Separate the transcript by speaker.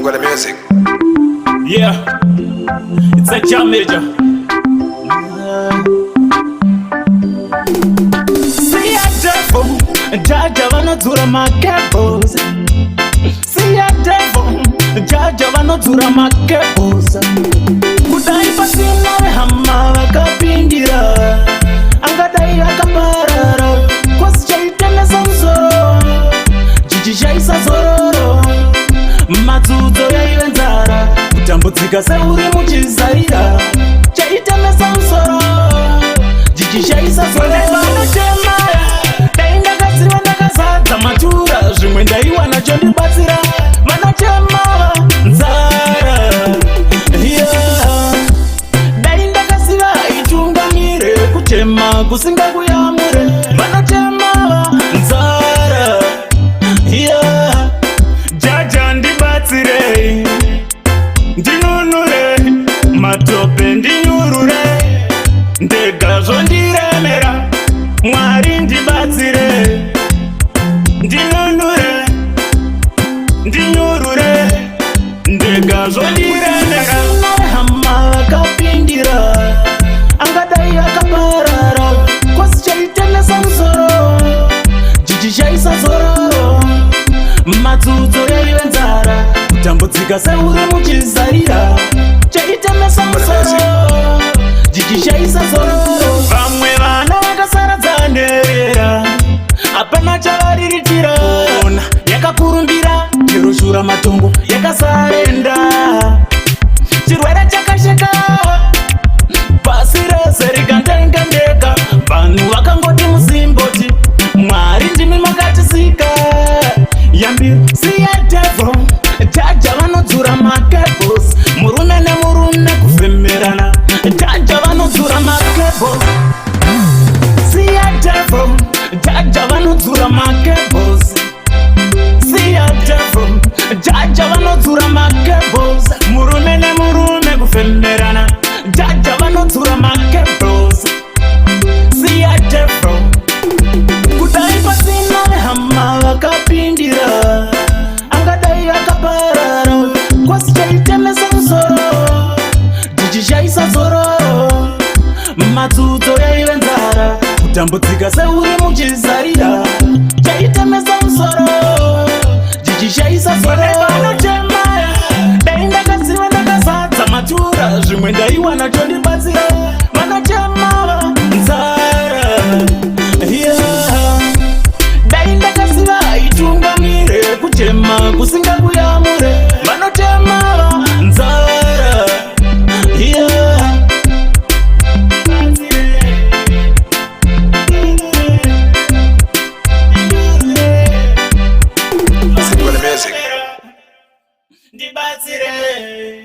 Speaker 1: Ngwale music.
Speaker 2: Yeah, it's a jam major. See a devil, Jaja vanodzura makebos. See a devil, Jaja vanodzura makebos. Kudai pasina vehama vakapindira, angadai akaparara, kwasi chaitana samsoro, jiji chaisa zororo, madzudzo yaive nzara, kutambudzika seuri muchizaira, chaitana samsoro, jiji chaisa zororo. Dai ndakatsiva ndakazadza matura, zvimwe ndaiwana chondibatsira, vanotema nzara. Dai ndakasiva itungamire, kutema kusingakuyamure, vanotema nzara. Jaja ndibatsire, ndinunure, matope ndinyurure, ndega zvondiremera, Mwari ndibatsire, ndinunure, ndinyurure, ndega zvondiremera. Hama vakapindira, angadai akaparara, kwasi chaitenesa musoro, jiji chaisa zororo, madzudzo yaive nzara, kutambudzika seuri muchizaira, chaitemesa musoro, jiji chaisa zororo. Vamwe vana vakasaradza nderera, hapana chavariritira, ona yakakurumbira, chero shura matongo yakasarenda, chirwere chakasheka, pasi rese rikandengandeka, vanhu vakangoti musimboti, Mwari ndimi makatisika. Yambiro siya devil, Jaja vanodzura makebos, murume nemurume kufemerana, Jaja vanodzura makebos. Siya devil, Jaja vanodzura makebos. Siya devil, Jaja vanodzura makebos, murume nemurume kufemerana, Jaja vanodzura makebos. Siya devil, kudai pasina vehama vakapindira, angadai akaparara, kwasi chaitemesa musoro, jiji chaisa zororo, madzudzo yaive nzara, kutambudzika seuri muchizaira, chaitemesa musoro, jiji chaisa zororo. Dai ndakatsiva ndakazadza matura, zvimwe ndaiwana chondi